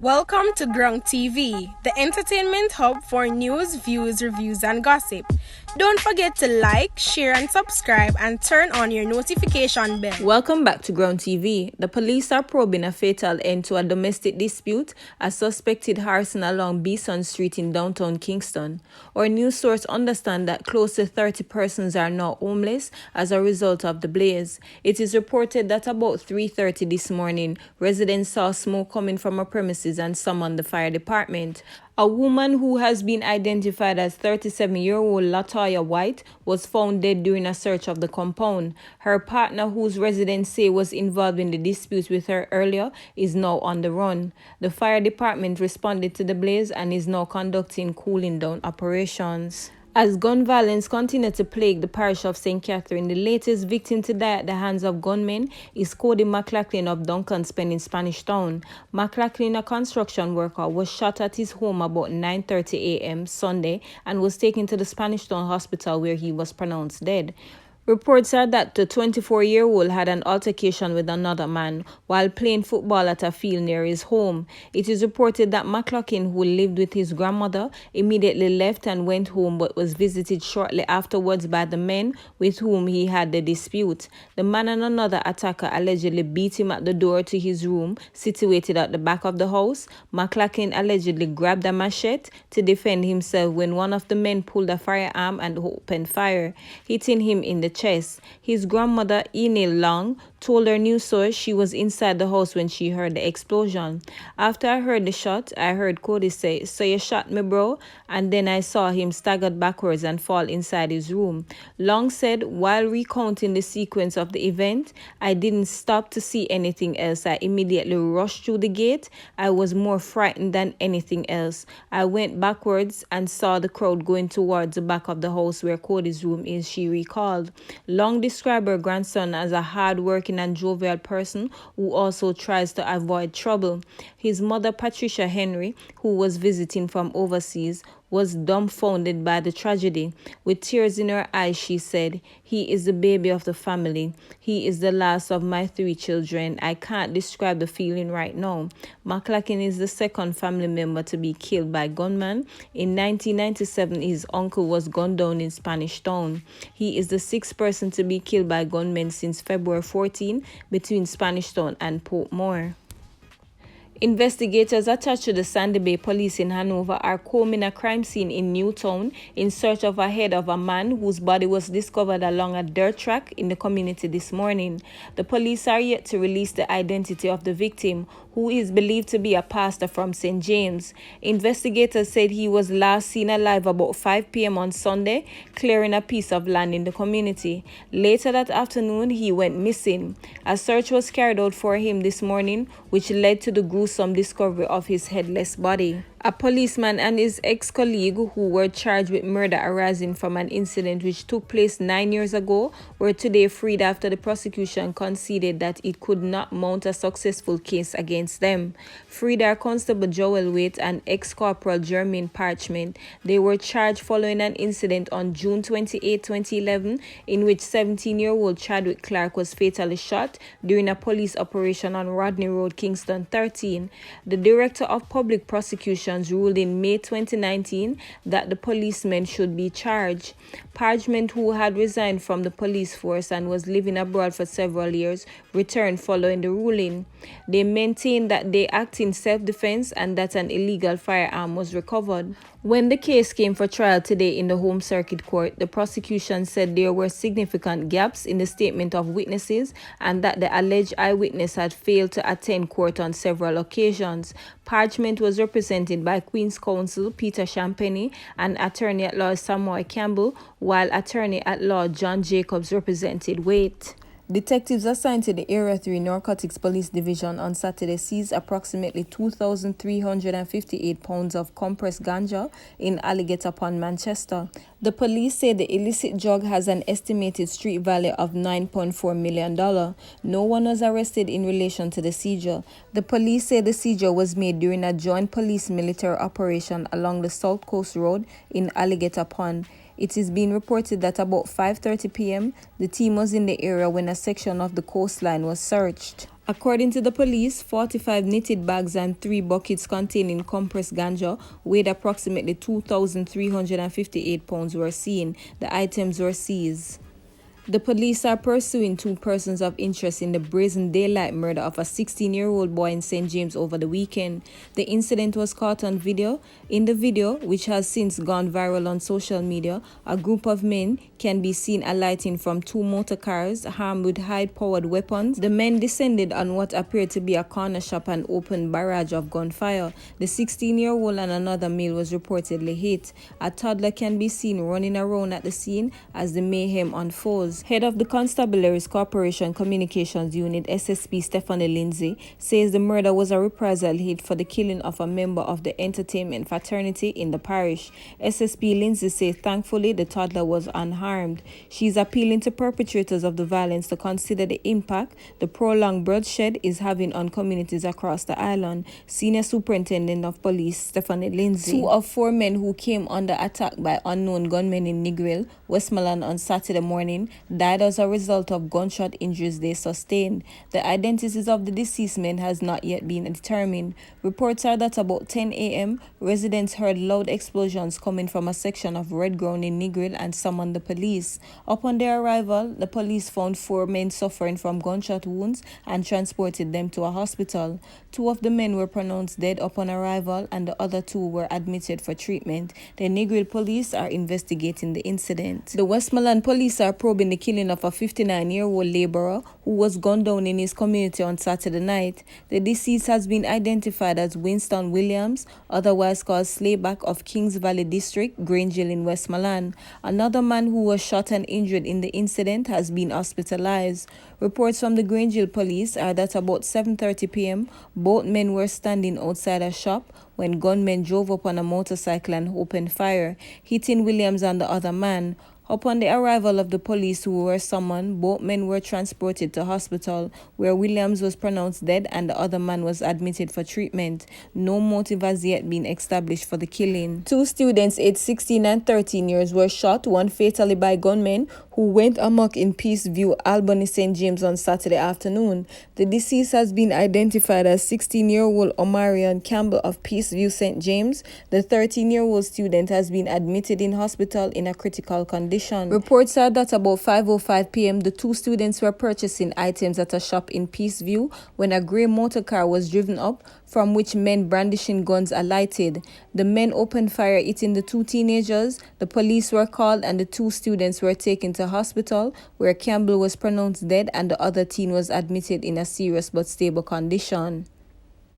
Welcome to GRUNG TV, the entertainment hub for news, views, reviews, and gossip. Don't forget to like, share, and subscribe, and turn on your notification bell. Welcome back to GRUNG TV. The police are probing a fatal end to a domestic dispute as suspected arson along Beeson Street in downtown Kingston. Our news source understands that close to 30 persons are now homeless as a result of the blaze. It is reported that about 3:30 this morning, residents saw smoke coming from a premises and summoned the fire department. A woman who has been identified as 37-year-old Latoya White was found dead during a search of the compound. Her partner, whose residents say was involved in the dispute with her earlier, is now on the run. The fire department responded to the blaze and is now conducting cooling down operations. As gun violence continues to plague the parish of St. Catherine, the latest victim to die at the hands of gunmen is Cody McLaughlin of Duncan's Pen in Spanish Town. McLaughlin, a construction worker, was shot at his home about 9:30 a.m. Sunday and was taken to the Spanish Town Hospital where he was pronounced dead. Reports are that the 24-year-old had an altercation with another man while playing football at a field near his home. It is reported that McLaughlin, who lived with his grandmother, immediately left and went home but was visited shortly afterwards by the men with whom he had the dispute. The man and another attacker allegedly beat him at the door to his room situated at the back of the house. McLaughlin allegedly grabbed a machete to defend himself when one of the men pulled a firearm and opened fire, hitting him in the chest. His grandmother, Enil Long, told her news source she was inside the house when she heard the explosion. After I heard the shot, I heard Cody say, "So you shot me, bro?" And then I saw him staggered backwards and fall inside his room. Long said, while recounting the sequence of the event, "I didn't stop to see anything else. I immediately rushed through the gate. I was more frightened than anything else. I went backwards and saw the crowd going towards the back of the house where Cody's room is," she recalled. Long described her grandson as a hard-working and jovial person who also tries to avoid trouble. His mother, Patricia Henry, who was visiting from overseas, was dumbfounded by the tragedy. With tears in her eyes, she said, "He is the baby of the family. He is the last of my 3 children. I can't describe the feeling right now." McLaughlin is the second family member to be killed by gunmen. In 1997, his uncle was gunned down in Spanish Town. He is the 6th person to be killed by gunmen since February 14 between Spanish Town and Portmore. Investigators attached to the Sandy Bay Police in Hanover are combing a crime scene in Newtown in search of a head of a man whose body was discovered along a dirt track in the community this morning. The police are yet to release the identity of the victim, who is believed to be a pastor from St. James. Investigators said he was last seen alive about 5 p.m. on Sunday, clearing a piece of land in the community. Later that afternoon, he went missing. A search was carried out for him this morning, which led to the gruesome discovery of his headless body. A policeman and his ex-colleague, who were charged with murder arising from an incident which took place 9 years ago, were today freed after the prosecution conceded that it could not mount a successful case against them. Freed are Constable Joel Waite and ex-corporal Jermaine Parchment. They were charged following an incident on June 28, 2011, in which 17-year-old Chadwick Clark was fatally shot during a police operation on Rodney Road, Kingston 13. The Director of Public Prosecution ruled in May 2019 that the policemen should be charged. Parchment, who had resigned from the police force and was living abroad for several years, returned following the ruling. They maintained that they acted in self-defense and that an illegal firearm was recovered. When the case came for trial today in the Home Circuit Court, the prosecution said there were significant gaps in the statement of witnesses and that the alleged eyewitness had failed to attend court on several occasions. Parchment was represented by Queen's Counsel Peter Champagny and Attorney-at-Law Samuel Campbell, while Attorney-at-Law John Jacobs represented Waite. Detectives assigned to the Area 3 Narcotics Police Division on Saturday seized approximately 2,358 pounds of compressed ganja in Alligator Pond, Manchester. The police say the illicit drug has an estimated street value of $9.4 million. No one was arrested in relation to the seizure. The police say the seizure was made during a joint police-military operation along the South Coast Road in Alligator Pond. It is being reported that about 5:30 p.m., the team was in the area when a section of the coastline was searched. According to the police, 45 knitted bags and 3 buckets containing compressed ganja weighed approximately 2,358 pounds were seen. The items were seized. The police are pursuing 2 persons of interest in the brazen daylight murder of a 16-year-old boy in St. James over the weekend. The incident was caught on video. In the video, which has since gone viral on social media, a group of men can be seen alighting from 2 motor cars armed with high-powered weapons. The men descended on what appeared to be a corner shop and opened barrage of gunfire. The 16-year-old and another male was reportedly hit. A toddler can be seen running around at the scene as the mayhem unfolds. Head of the Constabulary's Corporation Communications Unit, SSP Stephanie Lindsay, says the murder was a reprisal hit for the killing of a member of the entertainment fraternity in the parish. SSP Lindsay says thankfully the toddler was unharmed. She is appealing to perpetrators of the violence to consider the impact the prolonged bloodshed is having on communities across the island. Senior Superintendent of Police Stephanie Lindsay. 2 of 4 men who came under attack by unknown gunmen in Negril, Westmoreland on Saturday morning died as a result of gunshot injuries they sustained. The identities of the deceased men has not yet been determined. Reports are that about 10 a.m., residents heard loud explosions coming from a section of red ground in Negril and summoned the police. Upon their arrival, the police found 4 men suffering from gunshot wounds and transported them to a hospital. 2 of the men were pronounced dead upon arrival and the other 2 were admitted for treatment. The Negril police are investigating the incident. The Westmoreland police are probing the killing of a 59-year-old laborer who was gunned down in his community on Saturday night. The deceased has been identified as Winston Williams, otherwise called Slayback of Kings Valley District, Grangeville in Westmoreland. Another man who was shot and injured in the incident has been hospitalized. Reports from the Grangeville police are that about 7:30 p.m., both men were standing outside a shop when gunmen drove up on a motorcycle and opened fire, hitting Williams and the other man. Upon the arrival of the police who were summoned, both men were transported to hospital, where Williams was pronounced dead and the other man was admitted for treatment. No motive has yet been established for the killing. 2 students aged 16 and 13 years were shot, one fatally by gunmen who went amok in Peaceview, Albany, St. James on Saturday afternoon. The deceased has been identified as 16-year-old Omarion Campbell of Peaceview, St. James. The 13-year-old student has been admitted in hospital in a critical condition. Reports are that about 5:05 p.m., the 2 students were purchasing items at a shop in Peaceview when a grey motor car was driven up, from which men brandishing guns alighted. The men opened fire, hitting the 2 teenagers. The police were called and the 2 students were taken to hospital, where Campbell was pronounced dead and the other teen was admitted in a serious but stable condition.